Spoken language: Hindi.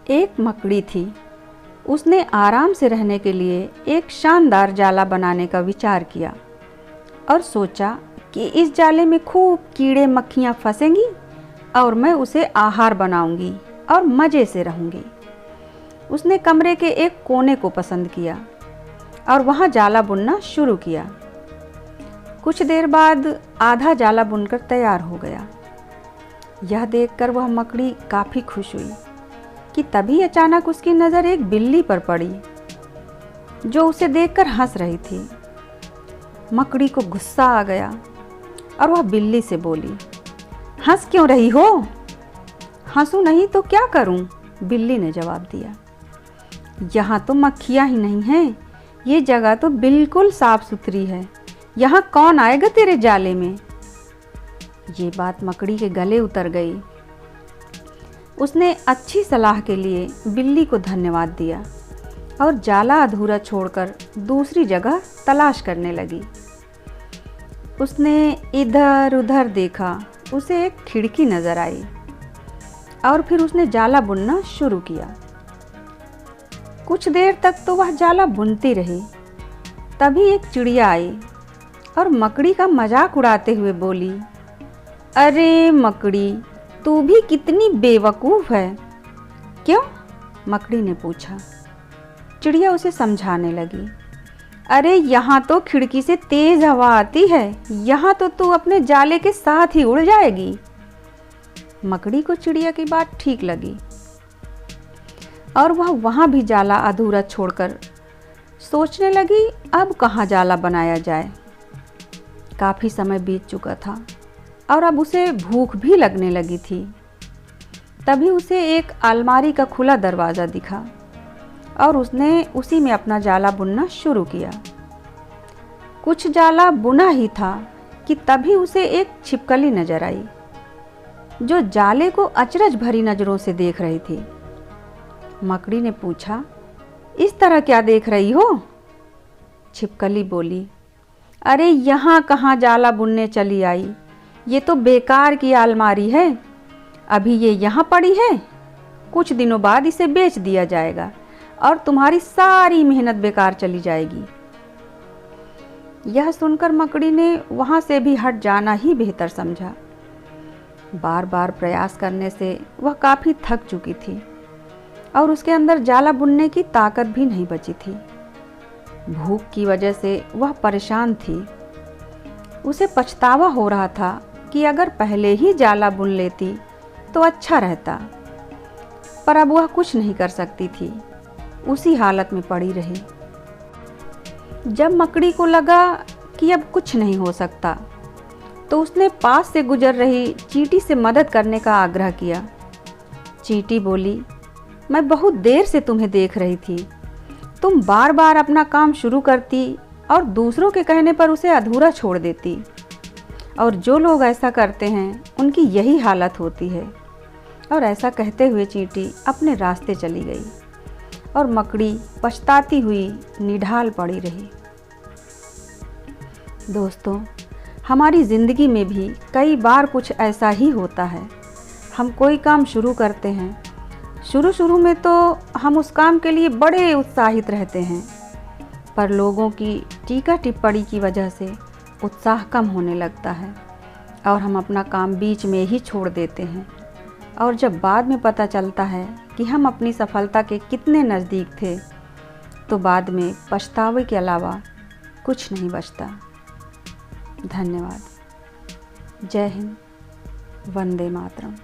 एक मकड़ी थी। उसने आराम से रहने के लिए एक शानदार जाला बनाने का विचार किया और सोचा कि इस जाले में खूब कीड़े मक्खियाँ फंसेंगी और मैं उसे आहार बनाऊंगी और मज़े से रहूंगी। उसने कमरे के एक कोने को पसंद किया और वहाँ जाला बुनना शुरू किया। कुछ देर बाद आधा जाला बुनकर तैयार हो गया। यह देखकर वह मकड़ी काफ़ी खुश हुई कि तभी अचानक उसकी नज़र एक बिल्ली पर पड़ी जो उसे देखकर हंस रही थी। मकड़ी को गुस्सा आ गया और वह बिल्ली से बोली, हंस क्यों रही हो? हंसू नहीं तो क्या करूं? बिल्ली ने जवाब दिया, यहाँ तो मक्खियाँ ही नहीं हैं, ये जगह तो बिल्कुल साफ सुथरी है, यहाँ कौन आएगा तेरे जाले में? ये बात मकड़ी के गले उतर गई। उसने अच्छी सलाह के लिए बिल्ली को धन्यवाद दिया और जाला अधूरा छोड़कर दूसरी जगह तलाश करने लगी। उसने इधर उधर देखा, उसे एक खिड़की नज़र आई और फिर उसने जाला बुनना शुरू किया। कुछ देर तक तो वह जाला बुनती रही। तभी एक चिड़िया आई और मकड़ी का मजाक उड़ाते हुए बोली, अरे मकड़ी, तू भी कितनी बेवकूफ़ है। क्यों? मकड़ी ने पूछा। चिड़िया उसे समझाने लगी, अरे यहाँ तो खिड़की से तेज़ हवा आती है, यहाँ तो तू अपने जाले के साथ ही उड़ जाएगी। मकड़ी को चिड़िया की बात ठीक लगी और वह वहाँ भी जाला अधूरा छोड़कर सोचने लगी, अब कहाँ जाला बनाया जाए। काफ़ी समय बीत चुका था और अब उसे भूख भी लगने लगी थी। तभी उसे एक अलमारी का खुला दरवाज़ा दिखा और उसने उसी में अपना जाला बुनना शुरू किया। कुछ जाला बुना ही था कि तभी उसे एक छिपकली नजर आई जो जाले को अचरज भरी नज़रों से देख रही थी। मकड़ी ने पूछा, इस तरह क्या देख रही हो? छिपकली बोली, अरे यहाँ कहाँ जाला बुनने चली आई, ये तो बेकार की अलमारी है। अभी ये यहाँ पड़ी है, कुछ दिनों बाद इसे बेच दिया जाएगा और तुम्हारी सारी मेहनत बेकार चली जाएगी। यह सुनकर मकड़ी ने वहाँ से भी हट जाना ही बेहतर समझा। बार बार प्रयास करने से वह काफ़ी थक चुकी थी और उसके अंदर जाला बुनने की ताकत भी नहीं बची थी। भूख की वजह से वह परेशान थी। उसे पछतावा हो रहा था कि अगर पहले ही जाला बुन लेती तो अच्छा रहता, पर अब वह कुछ नहीं कर सकती थी, उसी हालत में पड़ी रही। जब मकड़ी को लगा कि अब कुछ नहीं हो सकता तो उसने पास से गुजर रही चींटी से मदद करने का आग्रह किया। चींटी बोली, मैं बहुत देर से तुम्हें देख रही थी, तुम बार बार अपना काम शुरू करती और दूसरों के कहने पर उसे अधूरा छोड़ देती, और जो लोग ऐसा करते हैं उनकी यही हालत होती है। और ऐसा कहते हुए चींटी अपने रास्ते चली गई और मकड़ी पछताती हुई निढाल पड़ी रही। दोस्तों, हमारी ज़िंदगी में भी कई बार कुछ ऐसा ही होता है। हम कोई काम शुरू करते हैं, शुरू में तो हम उस काम के लिए बड़े उत्साहित रहते हैं, पर लोगों की टीका टिप्पणी की वजह से उत्साह कम होने लगता है और हम अपना काम बीच में ही छोड़ देते हैं। और जब बाद में पता चलता है कि हम अपनी सफलता के कितने नज़दीक थे, तो बाद में पछतावे के अलावा कुछ नहीं बचता। धन्यवाद। जय हिंद। वंदे मातरम।